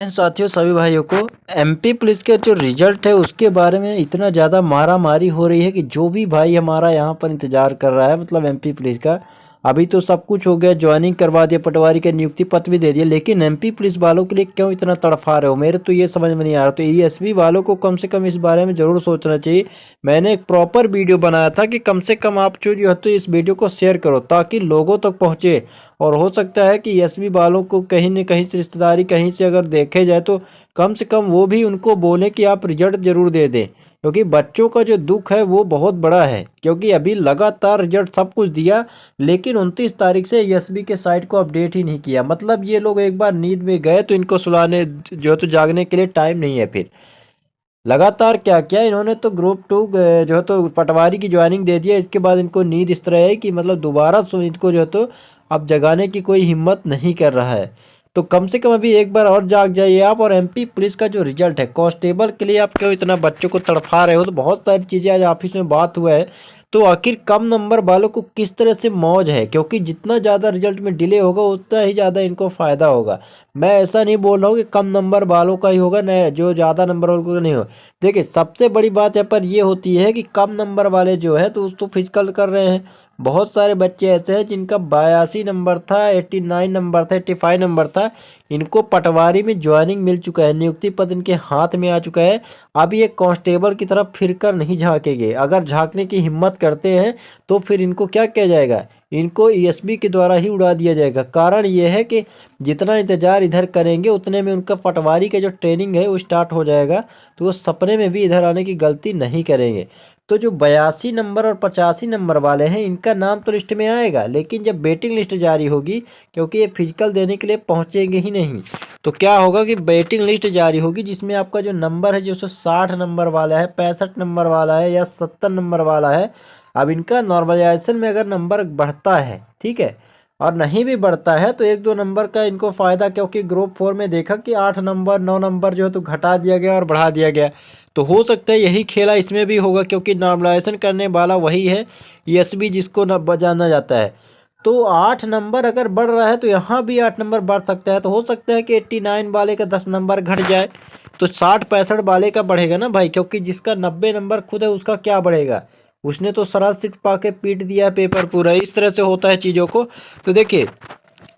साथियों सभी भाइयों को एमपी पुलिस के जो रिजल्ट है उसके बारे में इतना ज़्यादा मारामारी हो रही है कि जो भी भाई हमारा यहाँ पर इंतज़ार कर रहा है मतलब एमपी पुलिस का। अभी तो सब कुछ हो गया, ज्वाइनिंग करवा दिया, पटवारी का नियुक्ति पत्र भी दे दिया, लेकिन एमपी पुलिस वालों के लिए क्यों इतना तड़फा रहे हो? मेरे तो ये समझ में नहीं आ रहा। तो ईएसपी वालों को कम से कम इस बारे में ज़रूर सोचना चाहिए। मैंने एक प्रॉपर वीडियो बनाया था कि कम से कम आप जो है तो इस वीडियो को शेयर करो ताकि लोगों तक पहुँचे। और हो सकता है कि एसबी वालों को कहीं न कहीं से रिश्तेदारी कहीं से अगर देखे जाए तो कम से कम वो भी उनको बोले कि आप रिजल्ट ज़रूर दे दें, क्योंकि बच्चों का जो दुख है वो बहुत बड़ा है। क्योंकि अभी लगातार रिजल्ट सब कुछ दिया, लेकिन 29 तारीख से एसबी के साइट को अपडेट ही नहीं किया। मतलब ये लोग एक बार नींद में गए तो इनको सुलाने जो है तो जागने के लिए टाइम नहीं है। फिर लगातार क्या किया इन्होंने, तो ग्रुप 2 जो है तो पटवारी की ज्वाइनिंग दे दिया। इसके बाद इनको नींद इस तरह है कि मतलब दोबारा इनको जो है तो अब जगाने की कोई हिम्मत नहीं कर रहा है। तो कम से कम अभी एक बार और जाग जाइए आप। और एमपी पुलिस का जो रिजल्ट है कांस्टेबल के लिए आप क्यों इतना बच्चों को तड़फा रहे हो? तो बहुत सारी चीज़ें आज ऑफिस में बात हुआ है। तो आखिर कम नंबर वालों को किस तरह से मौज है, क्योंकि जितना ज़्यादा रिजल्ट में डिले होगा उतना ही ज़्यादा इनको फ़ायदा होगा। मैं ऐसा नहीं बोल रहा हूँ कि कम नंबर वालों का ही होगा, न जो ज़्यादा नंबर वालों का नहीं हो। देखिए सबसे बड़ी बात यहाँ पर ये होती है कि कम नंबर वाले जो है तो उसको फिजिकल कर रहे हैं। बहुत सारे बच्चे ऐसे हैं जिनका 82 नंबर था, 89 नंबर था, 85 नंबर था। इनको पटवारी में ज्वाइनिंग मिल चुका है, नियुक्ति पत्र इनके हाथ में आ चुका है। अब ये कांस्टेबल की तरफ फिरकर नहीं झांकेंगे। अगर झांकने की हिम्मत करते हैं तो फिर इनको क्या किया जाएगा? इनको ईएसबी के द्वारा ही उड़ा दिया जाएगा। कारण ये है कि जितना इंतजार इधर करेंगे उतने में उनका पटवारी का जो ट्रेनिंग है वो स्टार्ट हो जाएगा, तो वो सपने में भी इधर आने की गलती नहीं करेंगे। तो जो 82 नंबर और 85 नंबर वाले हैं इनका नाम तो लिस्ट में आएगा, लेकिन जब वेटिंग लिस्ट जारी होगी, क्योंकि ये फिजिकल देने के लिए पहुंचेंगे ही नहीं, तो क्या होगा कि वेटिंग लिस्ट जारी होगी जिसमें आपका जो नंबर है जो 60 नंबर वाला है, 65 नंबर वाला है या 70 नंबर वाला है। अब इनका नॉर्मलाइजेशन में अगर नंबर बढ़ता है, ठीक है, और नहीं भी बढ़ता है तो 1-2 नंबर का इनको फ़ायदा, क्योंकि ग्रुप 4 में देखा कि 8 नंबर 9 नंबर जो है तो घटा दिया गया और बढ़ा दिया गया। तो हो सकता है यही खेला इसमें भी होगा, क्योंकि नॉर्मलाइजेशन करने वाला वही है ईएसबी जिसको न जाना जाता है। तो 8 नंबर अगर बढ़ रहा है तो यहाँ भी 8 नंबर बढ़ सकता है। तो हो सकता है कि 89 वाले का 10 नंबर घट जाए, तो 60-65 वाले का बढ़ेगा ना भाई, क्योंकि जिसका 90 नंबर खुद है उसका क्या बढ़ेगा? उसने तो सरा सीट पा के पीट दिया पेपर पूरा। इस तरह से होता है चीज़ों को। तो देखिए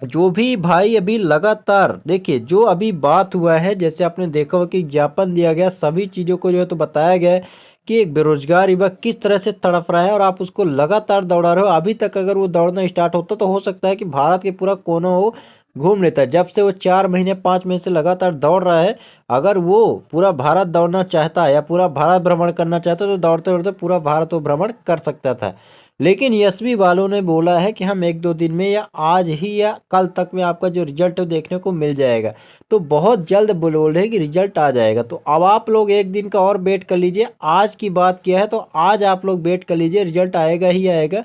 जो भी भाई अभी लगातार देखिए जो अभी बात हुआ है, जैसे आपने देखा हो कि ज्ञापन दिया गया, सभी चीज़ों को जो है तो बताया गया है कि एक बेरोजगार युवक किस तरह से तड़प रहा है और आप उसको लगातार दौड़ा रहे हो। अभी तक अगर वो दौड़ना स्टार्ट होता तो हो सकता है कि भारत के पूरा कोना हो घूम लेता है। जब से वो 4 महीने 5 महीने से लगातार दौड़ रहा है, अगर वो पूरा भारत दौड़ना चाहता है या पूरा भारत भ्रमण करना चाहता तो दौड़ते दौड़ते पूरा भारत वो भ्रमण कर सकता था। लेकिन एसबी वालों ने बोला है कि हम 1-2 दिन में या आज ही या कल तक में आपका जो रिजल्ट है देखने को मिल जाएगा। तो बहुत जल्द बोल रहे हैं कि रिजल्ट आ जाएगा। तो अब आप लोग एक दिन का और वेट कर लीजिए। आज की बात किया है तो आज आप लोग वेट कर लीजिए, रिजल्ट आएगा ही आएगा।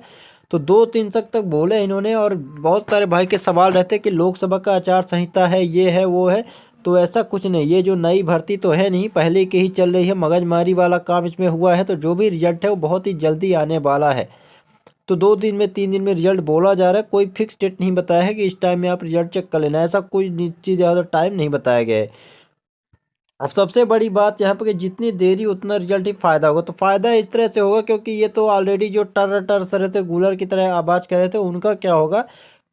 तो 2-3 तक बोले इन्होंने। और बहुत सारे भाई के सवाल रहते हैं कि लोकसभा का आचार संहिता है, ये है वो है। तो ऐसा कुछ नहीं, ये जो नई भर्ती तो है नहीं, पहले की ही चल रही है। मगजमारी वाला काम इसमें हुआ है। तो जो भी रिजल्ट है वो बहुत ही जल्दी आने वाला है। तो 2 दिन में 3 दिन में रिजल्ट बोला जा रहा है। कोई फिक्स डेट नहीं बताया है कि इस टाइम में आप रिजल्ट चेक कर लेना, ऐसा कोई चीज़ ज़्यादा टाइम नहीं बताया गया है। अब सबसे बड़ी बात यहाँ पर कि जितनी देरी उतना रिजल्ट ही फ़ायदा होगा। तो फ़ायदा इस तरह से होगा क्योंकि ये तो ऑलरेडी जो टर टर सर से गूलर की तरह आवाज़ कर रहे थे उनका क्या होगा,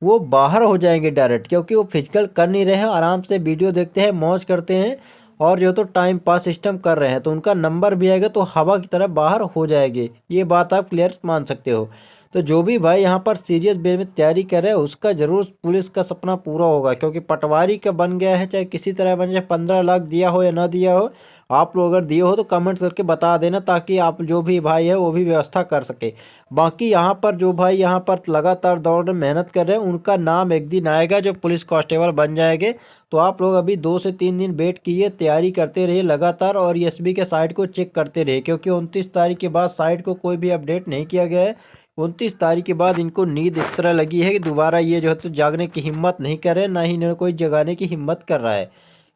वो बाहर हो जाएंगे डायरेक्ट, क्योंकि वो फिजिकल कर नहीं रहे हैं, आराम से वीडियो देखते हैं, मौज करते हैं और जो तो टाइम पास सिस्टम कर रहे हैं। तो उनका नंबर भी आएगा तो हवा की तरह बाहर हो जाएगी। ये बात आप क्लियर मान सकते हो। तो जो भी भाई यहाँ पर सीरियस वे में तैयारी कर रहे हैं उसका ज़रूर पुलिस का सपना पूरा होगा, क्योंकि पटवारी का बन गया है, चाहे किसी तरह बन जाए। 15 लाख दिया हो या ना दिया हो, आप लोग अगर दिए हो तो कमेंट्स करके बता देना, ताकि आप जो भी भाई है वो भी व्यवस्था कर सके। बाकी यहाँ पर जो भाई यहाँ पर लगातार दौड़ रहे मेहनत कर रहे हैं उनका नाम एक दिन आएगा जो पुलिस कांस्टेबल बन जाएंगे। तो आप लोग अभी 2 से 3 दिन वेट कीजिए, तैयारी करते रहिए लगातार और एसबी के साइट को चेक करते रहिए, क्योंकि 29 तारीख के बाद साइट को कोई भी अपडेट नहीं किया गया है। 29 तारीख के बाद इनको नींद इस तरह लगी है कि दोबारा ये जो है तो जागने की हिम्मत नहीं कर रहे, ना ही इन्हें कोई जगाने की हिम्मत कर रहा है।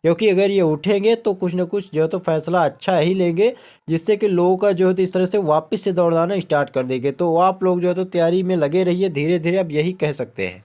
क्योंकि अगर ये उठेंगे तो कुछ ना कुछ जो है तो फैसला अच्छा ही लेंगे, जिससे कि लोगों का जो है तो इस तरह से वापस से दौड़ाना स्टार्ट कर देंगे। तो आप लोग जो है तो तैयारी में लगे रहिए, धीरे धीरे अब यही कह सकते हैं।